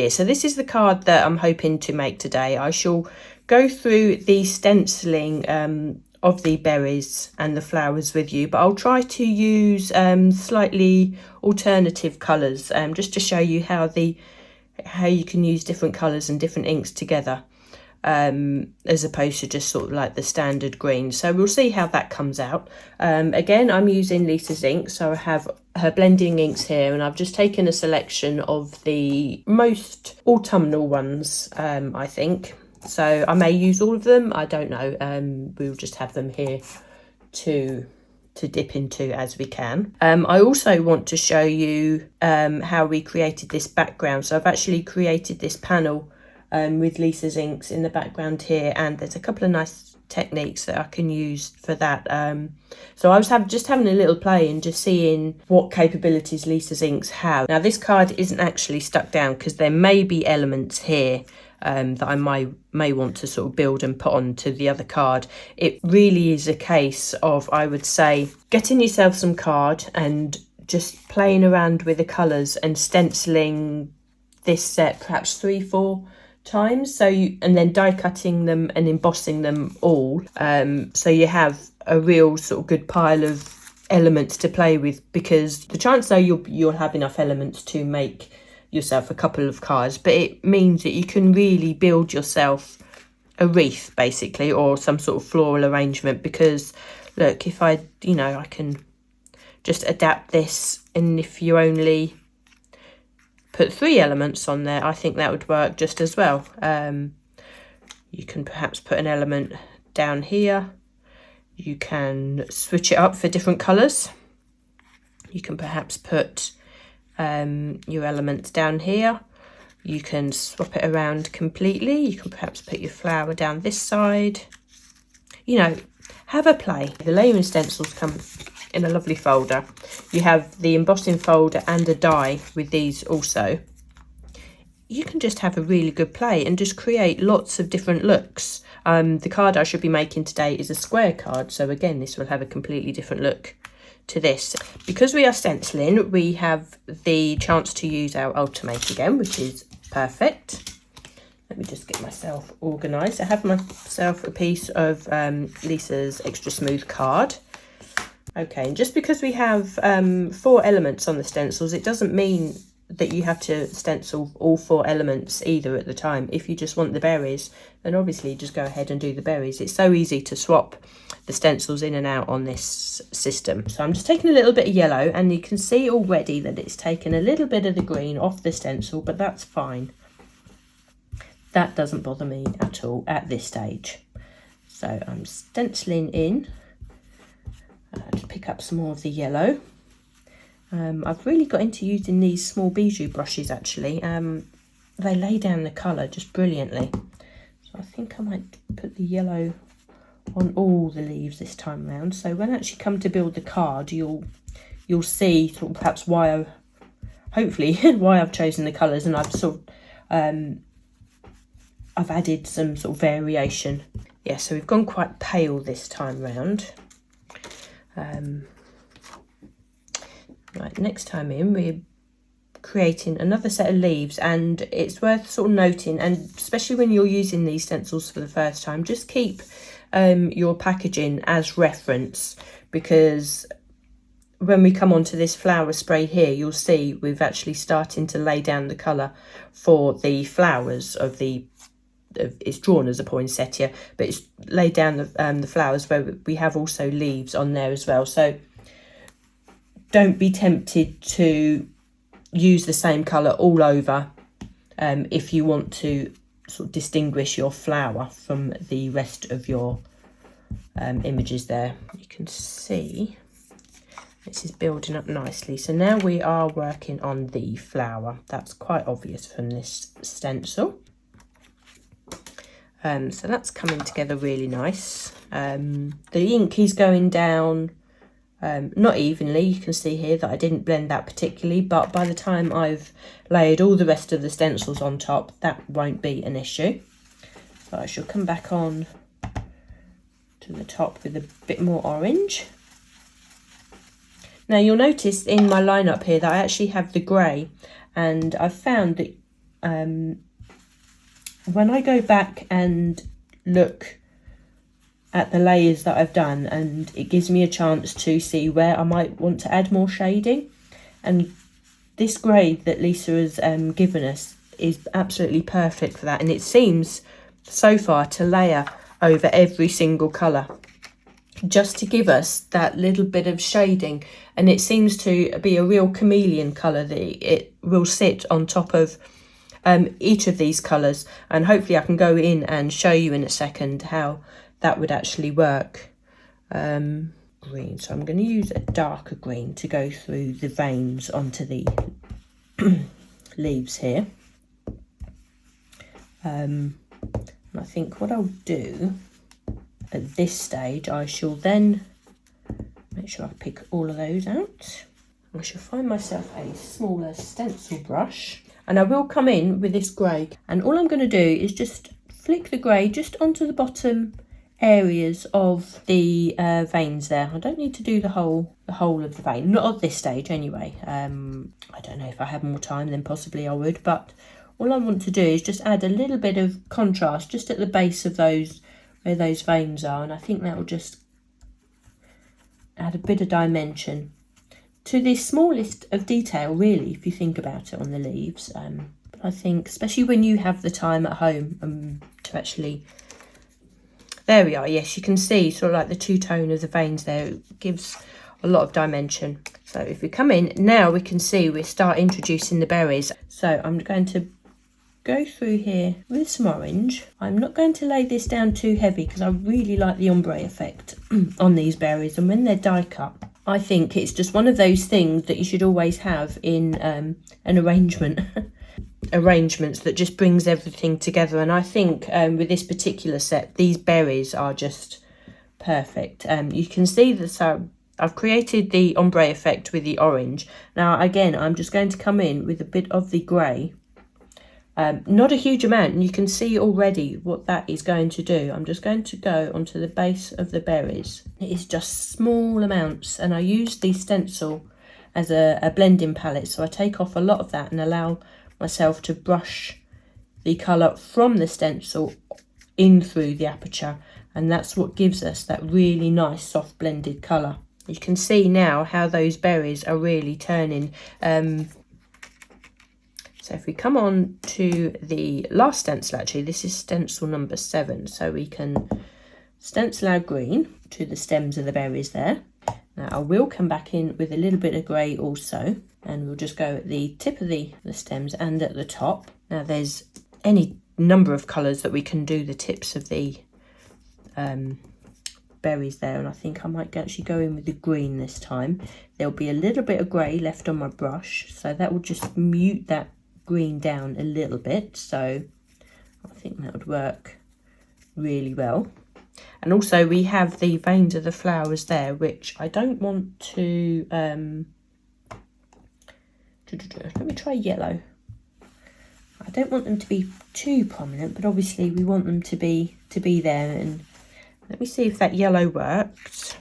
here. So this is the card that I'm hoping to make today. I shall go through the stenciling of the berries and the flowers with you, but I'll try to use slightly alternative colours just to show you how you can use different colours and different inks together, as opposed to just sort of like the standard green. So we'll see how that comes out. Again, I'm using Lisa's ink, so I have her blending inks here, and I've just taken a selection of the most autumnal ones, I think. So I may use all of them, I don't know. We'll just have them here to dip into as we can. I also want to show you how we created this background. So I've actually created this panel with Lisa's inks in the background here, and there's a couple of nice techniques that I can use for that. So I was just having a little play and just seeing what capabilities Lisa's inks have. Now this card isn't actually stuck down because there may be elements here that I may want to sort of build and put onto the other card. It really is a case of, I would say, getting yourself some card and just playing around with the colours and stenciling this set perhaps 3-4 times, and then die cutting them and embossing them all, so you have a real sort of good pile of elements to play with, because the chances are you'll have enough elements to make yourself a couple of cards, but it means that you can really build yourself a wreath basically, or some sort of floral arrangement. Because look, if I can just adapt this, and if you only put 3 elements on there, I think that would work just as well. You can perhaps put an element down here. You can switch it up for different colours. You can perhaps put your elements down here. You can swap it around completely. You can perhaps put your flower down this side. Have a play. The layering stencils come in a lovely folder. You have the embossing folder and a die with these also. You can just have a really good play and just create lots of different looks. The card I should be making today is a square card, so again this will have a completely different look to this. Because we are stenciling, we have the chance to use our Ultimate again, which is perfect. Let me just get myself organised. I have myself a piece of Lisa's extra smooth card. Okay, and just because we have 4 elements on the stencils, it doesn't mean that you have to stencil all 4 elements either at the time. If you just want the berries, then obviously just go ahead and do the berries. It's so easy to swap the stencils in and out on this system. So I'm just taking a little bit of yellow, and you can see already that it's taken a little bit of the green off the stencil, but that's fine. That doesn't bother me at all at this stage. So I'm stenciling in to pick up some more of the yellow. I've really got into using these small bijou brushes actually. They lay down the colour just brilliantly. So I think I might put the yellow on all the leaves this time round. So when I actually come to build the card, you'll see sort of perhaps hopefully why I've chosen the colours, and I've sort of I've added some sort of variation. Yeah, so we've gone quite pale this time round. Right, next time in we're creating another set of leaves, and it's worth sort of noting, and especially when you're using these stencils for the first time, just keep your packaging as reference, because when we come onto this flower spray here, you'll see we've actually starting to lay down the colour for the flowers of it's drawn as a poinsettia, but it's laid down the flowers where we have also leaves on there as well. So don't be tempted to use the same colour all over if you want to sort of distinguish your flower from the rest of your images there. You can see this is building up nicely. So now we are working on the flower. That's quite obvious from this stencil. So that's coming together really nice. The ink is going down not evenly. You can see here that I didn't blend that particularly, but by the time I've layered all the rest of the stencils on top, that won't be an issue. So I shall come back on to the top with a bit more orange. Now you'll notice in my lineup here that I actually have the grey, and I've found that when I go back and look at the layers that I've done, and it gives me a chance to see where I might want to add more shading, and this grey that Lisa has given us is absolutely perfect for that, and it seems so far to layer over every single colour just to give us that little bit of shading, and it seems to be a real chameleon colour that it will sit on top of each of these colours, and hopefully I can go in and show you in a second how that would actually work. Green, so I'm going to use a darker green to go through the veins onto the leaves here. And I think what I'll do at this stage, I shall then make sure I pick all of those out. I shall find myself a smaller stencil brush, and I will come in with this grey, and all I'm going to do is just flick the grey just onto the bottom areas of the veins there. I don't need to do the whole of the vein, not at this stage anyway. I don't know, if I had more time then possibly I would, but all I want to do is just add a little bit of contrast just at the base of those, where those veins are, and I think that will just add a bit of dimension to the smallest of detail, really, if you think about it, on the leaves. But I think especially when you have the time at home to actually, there we are, yes, you can see sort of like the two-tone of the veins there. It gives a lot of dimension. So if we come in now, we can see we start introducing the berries. So I'm going to go through here with some orange. I'm not going to lay this down too heavy because I really like the ombre effect on these berries, and when they're die cut, I think it's just one of those things that you should always have in an arrangements that just brings everything together. And I think with this particular set, these berries are just perfect. You can see that I've created the ombre effect with the orange. Now again, I'm just going to come in with a bit of the grey, not a huge amount, and you can see already what that is going to do. I'm just going to go onto the base of the berries. It is just small amounts, and I use the stencil as a blending palette, so I take off a lot of that and allow myself to brush the colour from the stencil in through the aperture, and that's what gives us that really nice soft blended colour. You can see now how those berries are really turning. So if we come on to the last stencil, actually this is stencil number 7, so we can stencil our green to the stems of the berries there. Now I will come back in with a little bit of grey also, and we'll just go at the tip of the stems and at the top. Now there's any number of colours that we can do the tips of the berries there, and I think I might actually go in with the green this time. There'll be a little bit of grey left on my brush, so that will just mute that green down a little bit, so I think that would work really well. And also we have the veins of the flowers there, which I don't want to let me try yellow. I don't want them to be too prominent, but obviously we want them to be there. And let me see if that yellow worked.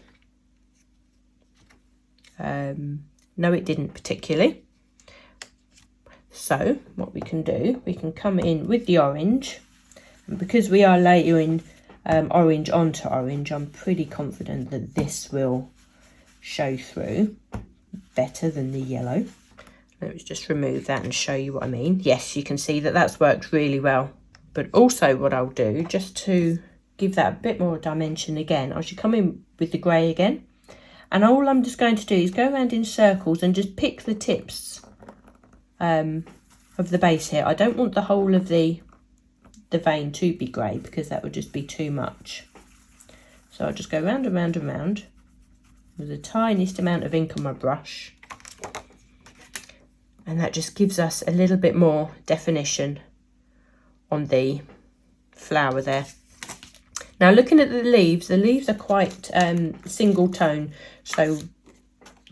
No, it didn't particularly. So what we can do, we can come in with the orange, and because we are layering orange onto orange, I'm pretty confident that this will show through better than the yellow. Let's just remove that and show you what I mean. Yes, you can see that that's worked really well. But also what I'll do, just to give that a bit more dimension again, I should come in with the grey again. And all I'm just going to do is go around in circles and just pick the tips of the base here. I don't want the whole of the vein to be grey because that would just be too much. So I'll just go round and round and round with the tiniest amount of ink on my brush. And that just gives us a little bit more definition on the flower there. Now looking at the leaves are quite single tone. So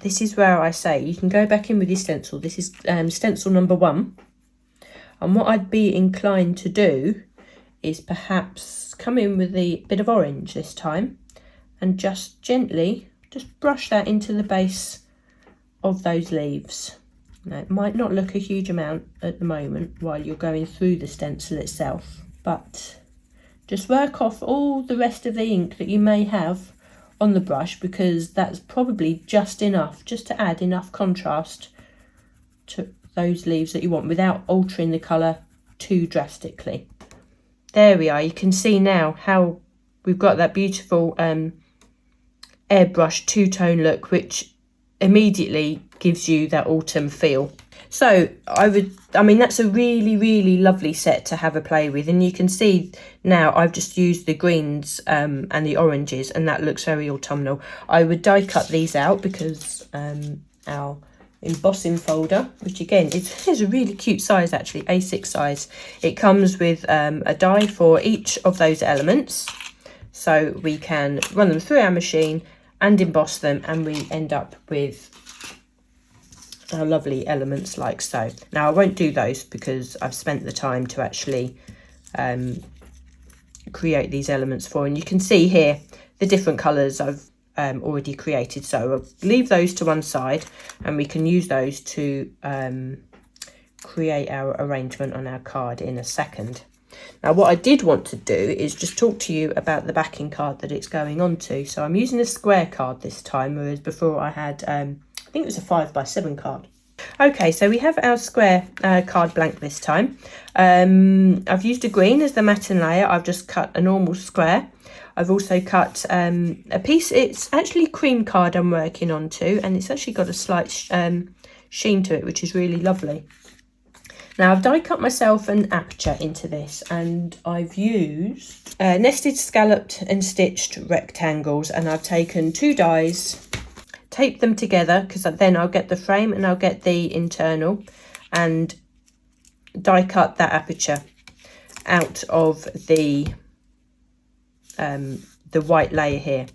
this is where I say you can go back in with your stencil. This is stencil number 1. And what I'd be inclined to do is perhaps come in with a bit of orange this time and just gently just brush that into the base of those leaves. Now, it might not look a huge amount at the moment while you're going through the stencil itself, but just work off all the rest of the ink that you may have on the brush, because that's probably just enough, just to add enough contrast to those leaves that you want without altering the colour too drastically. There we are. You can see now how we've got that beautiful airbrush two-tone look, which immediately gives you that autumn feel. So I mean, that's a really lovely set to have a play with, and you can see now I've just used the greens and the oranges, and that looks very autumnal. I would die cut these out because our embossing folder, which again is a really cute size, actually A6 size, it comes with a die for each of those elements, so we can run them through our machine and emboss them, and we end up with our lovely elements like so. Now I won't do those because I've spent the time to actually create these elements for, and you can see here the different colours I've already created, so I'll leave those to one side and we can use those to create our arrangement on our card in a second. Now what I did want to do is just talk to you about the backing card that it's going on to. So I'm using a square card this time, whereas before I had I think it was a 5x7 card. Okay, so we have our square card blank this time. I've used a green as the matten layer. I've just cut a normal square. I've also cut a piece, it's actually cream card I'm working on too, and it's actually got a slight sheen to it, which is really lovely. Now I've die cut myself an aperture into this, and I've used nested, scalloped and stitched rectangles, and I've taken 2 dies, taped them together, because then I'll get the frame and I'll get the internal, and die cut that aperture out of the white layer here.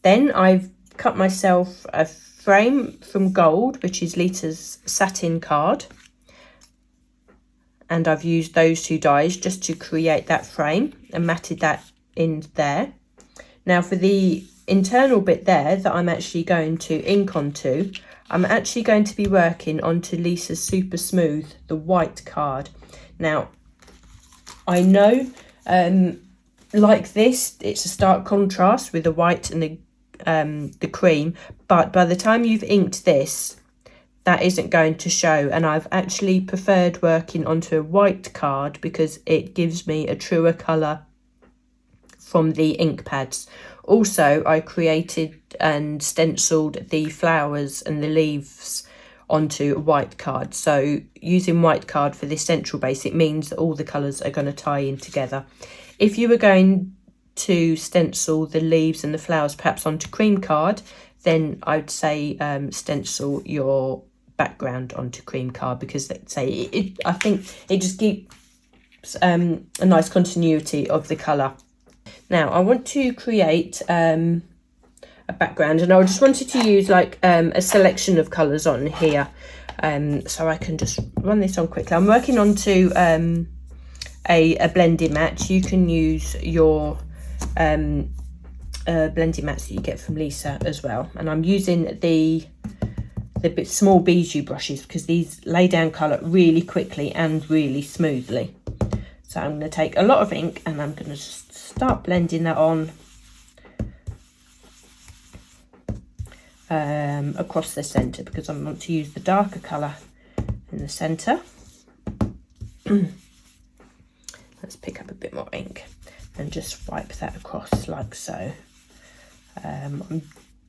Then I've cut myself a frame from gold, which is Lisa's satin card, and I've used those 2 dies just to create that frame and matted that in there. Now for the internal bit there that I'm actually going to ink onto, I'm actually going to be working onto Lisa's Super Smooth, the white card. Now I know like this, it's a stark contrast with the white and the cream, but by the time you've inked this, that isn't going to show, and I've actually preferred working onto a white card because it gives me a truer colour from the ink pads. Also, I created and stenciled the flowers and the leaves onto a white card, so using white card for this central base, it means that all the colours are going to tie in together. If you were going to stencil the leaves and the flowers perhaps onto cream card, then I'd say stencil your background onto cream card, because let's say I think it just keeps a nice continuity of the colour. Now I want to create a background, and I just wanted to use like a selection of colours on here, so I can just run this on quickly. I'm working onto a blending mat. You can use your blending mats that you get from Lisa as well, and I'm using the small bijou brushes because these lay down colour really quickly and really smoothly. So I'm going to take a lot of ink and I'm going to just start blending that on across the centre, because I want to use the darker colour in the centre. Let's pick up a bit more ink and just wipe that across like so.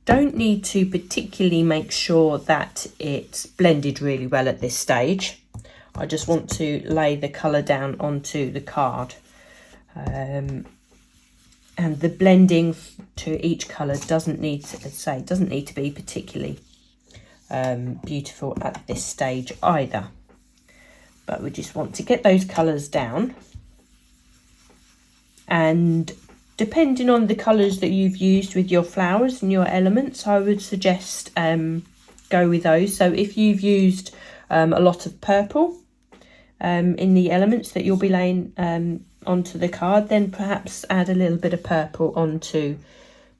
Don't need to particularly make sure that it's blended really well at this stage. I just want to lay the colour down onto the card. And the blending to each colour doesn't need to be particularly beautiful at this stage either. But we just want to get those colours down, and depending on the colours that you've used with your flowers and your elements, I would suggest go with those. So if you've used a lot of purple in the elements that you'll be laying onto the card, then perhaps add a little bit of purple onto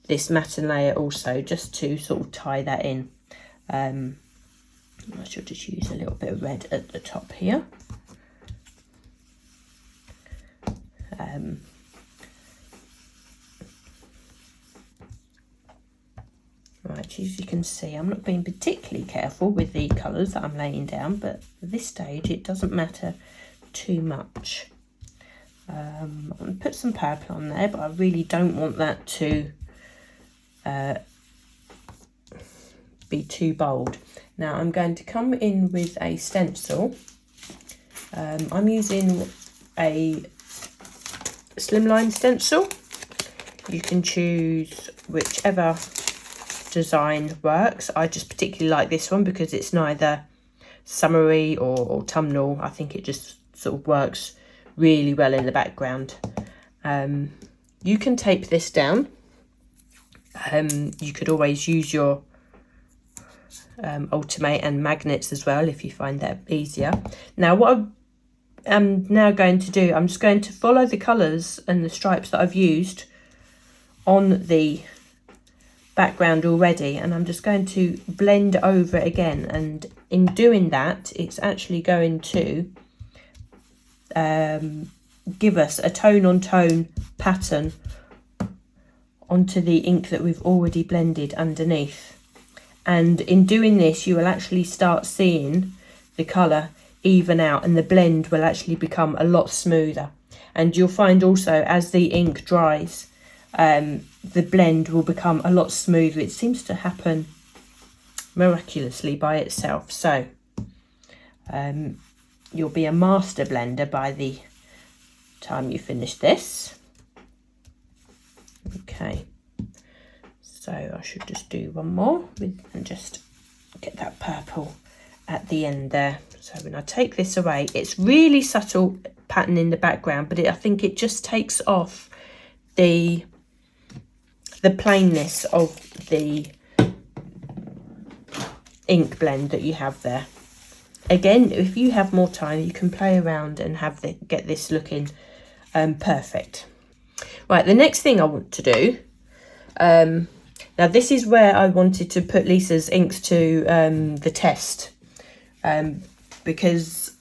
this matten layer also, just to sort of tie that in. I should just use a little bit of red at the top here. Right, as you can see, I'm not being particularly careful with the colours that I'm laying down, but at this stage it doesn't matter too much. I'm going to put some purple on there, but I really don't want that to be too bold. Now I'm going to come in with a stencil. I'm using a slimline stencil. You can choose whichever design works. I just particularly like this one because it's neither summery or autumnal. I think it just sort of works really well in the background. You can tape this down. You could always use your ultimate and magnets as well if you find that easier. Now what I'm now going to do, I'm just going to follow the colours and the stripes that I've used on the background already, and I'm just going to blend over it again, and in doing that it's actually going to give us a tone on tone pattern onto the ink that we've already blended underneath. And in doing this you will actually start seeing the colour even out, and the blend will actually become a lot smoother. And you'll find also as the ink dries, the blend will become a lot smoother. It seems to happen miraculously by itself. So you'll be a master blender by the time you finish this. Okay, so I should just do one more and just get that purple at the end there. So when I take this away, it's really subtle pattern in the background, but I think it just takes off the plainness of the ink blend that you have there. Again, if you have more time, you can play around and get this looking perfect. Right, the next thing I want to do, now this is where I wanted to put Lisa's inks to the test, because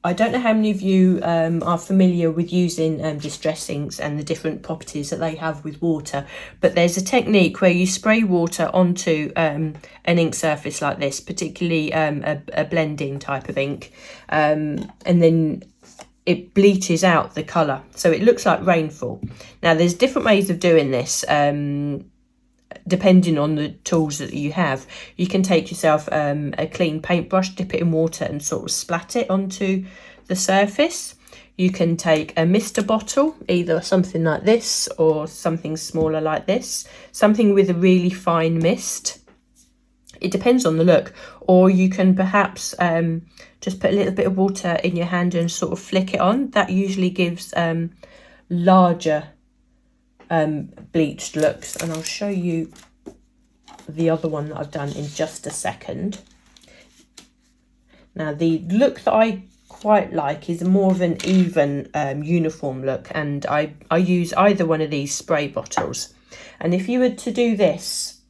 I don't know how many of you are familiar with using distress inks and the different properties that they have with water, but there's a technique where you spray water onto an ink surface like this, particularly a blending type of ink, and then it bleaches out the colour, so it looks like rainfall. Now there's different ways of doing this, depending on the tools that you have. You can take yourself a clean paintbrush, dip it in water and sort of splat it onto the surface. You can take a mister bottle, either something like this or something smaller like this, something with a really fine mist. It depends on the look. Or you can perhaps just put a little bit of water in your hand and sort of flick it on. That usually gives larger bleached looks, and I'll show you the other one that I've done in just a second. Now the look that I quite like is more of an even uniform look, and I use either one of these spray bottles. And if you were to do this,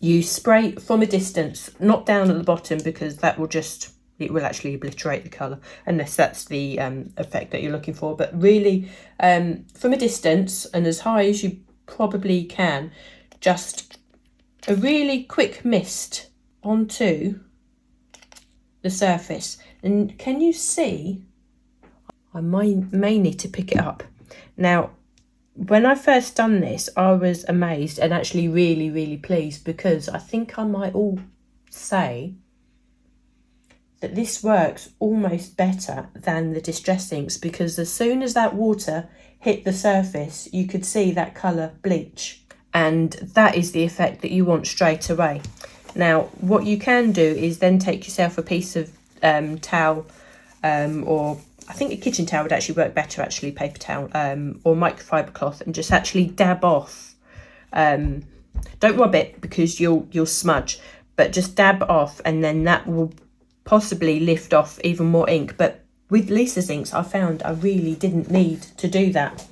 you spray from a distance, not down at the bottom, because that will just, it will actually obliterate the colour, unless that's the effect that you're looking for. But really, from a distance and as high as you probably can, just a really quick mist onto the surface. And can you see? I may need to pick it up. Now, when I first done this, I was amazed and actually really, really pleased, because I think I might all say that this works almost better than the distress inks, because as soon as that water hit the surface, you could see that colour bleach, and that is the effect that you want straight away. Now what you can do is then take yourself a piece of towel, or I think a kitchen towel would actually work better, actually, paper towel, or microfiber cloth, and just actually dab off. Don't rub it because you'll smudge, but just dab off, and then that will possibly lift off even more ink. But with Lisa's inks, I found I really didn't need to do that.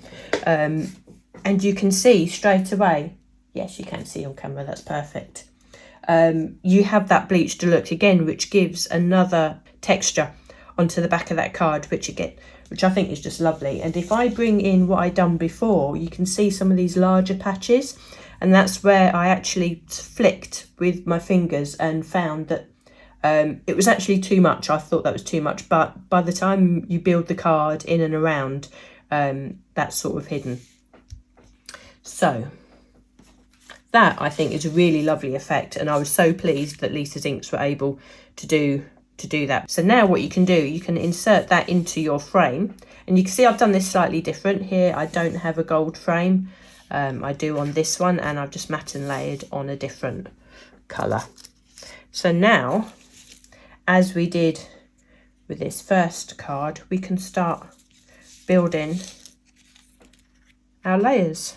And you can see straight away, yes, you can see on camera, that's perfect. you have that bleached look again, which gives another texture onto the back of that card, which I think is just lovely. And if I bring in what I done before, you can see some of these larger patches, and that's where I actually flicked with my fingers and found that it was actually too much. I thought that was too much, but by the time you build the card in and around, that's sort of hidden. So that, I think, is a really lovely effect, and I was so pleased that Lisa's Inks were able to do that. So now what you can do, you can insert that into your frame, and you can see I've done this slightly different here. I don't have a gold frame, I do on this one, and I've just matte and layered on a different colour. So now, as we did with this first card, we can start building our layers.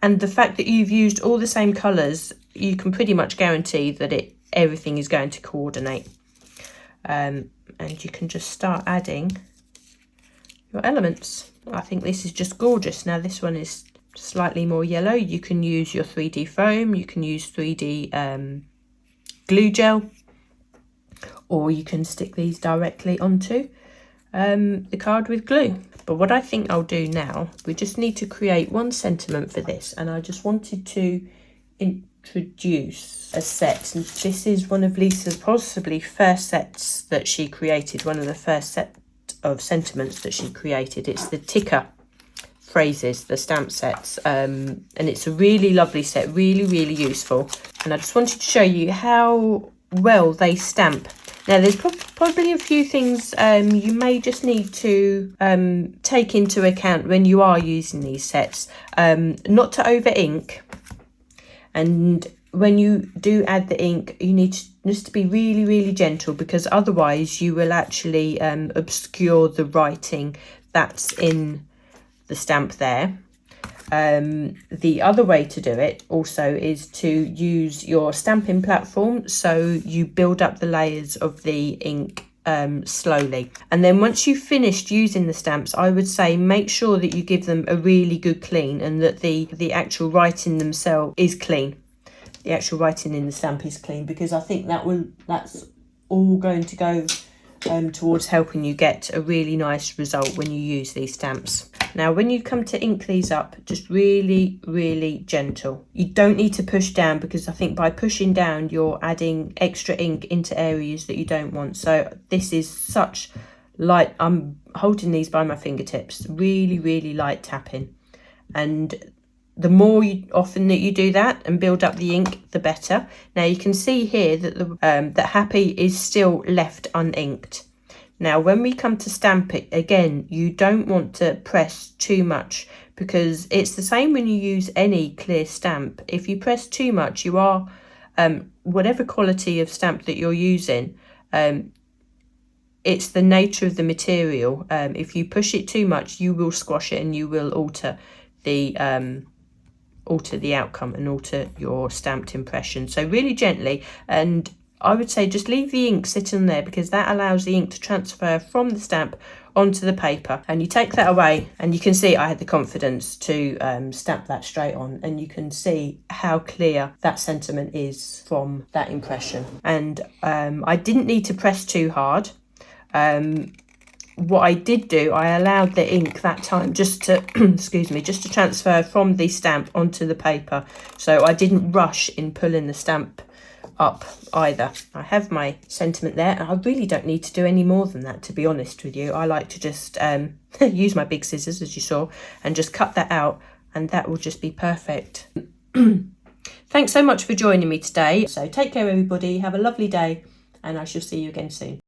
And the fact that you've used all the same colours, you can pretty much guarantee that everything is going to coordinate. And you can just start adding your elements. I think this is just gorgeous. Now this one is slightly more yellow. You can use your 3D foam, you can use 3D glue gel, or you can stick these directly onto the card with glue. But what I think I'll do now, we just need to create one sentiment for this, and I just wanted to introduce a set. And this is one of Lisa's possibly first sets that she created, one of the first set of sentiments that she created. It's the TICKER phrases, the stamp sets, and it's a really lovely set, really useful. And I just wanted to show you how well they stamp. Now there's probably a few things you may just need to take into account when you are using these sets. Not to over ink, and when you do add the ink, you need to be really gentle, because otherwise you will actually obscure the writing that's in the stamp there. The other way to do it also is to use your stamping platform, so you build up the layers of the ink slowly, and then once you've finished using the stamps, I would say make sure that you give them a really good clean, and that the actual writing themselves is clean. The actual writing in the stamp is clean, because I think that's all going to go towards helping you get a really nice result when you use these stamps. Now when you come to ink these up, just really gentle. You don't need to push down, because I think by pushing down you're adding extra ink into areas that you don't want. So this is such light, I'm holding these by my fingertips, really light tapping, and the more often that you do that and build up the ink, the better. Now you can see here that that Happy is still left uninked. Now when we come to stamp it again, you don't want to press too much, because it's the same when you use any clear stamp. If you press too much, you are whatever quality of stamp that you're using, it's the nature of the material. If you push it too much, you will squash it, and you will alter the outcome and alter your stamped impression. So really gently, and I would say just leave the ink sitting there, because that allows the ink to transfer from the stamp onto the paper. And you take that away, and you can see I had the confidence to stamp that straight on, and you can see how clear that sentiment is from that impression. And I didn't need to press too hard. What I did do, I allowed the ink that time just to excuse me, just to transfer from the stamp onto the paper, so I didn't rush in pulling the stamp up either. I have my sentiment there, and I really don't need to do any more than that, to be honest with you. I like to just use my big scissors, as you saw, and just cut that out, and that will just be perfect. Thanks so much for joining me today. So take care everybody, have a lovely day, and I shall see you again soon.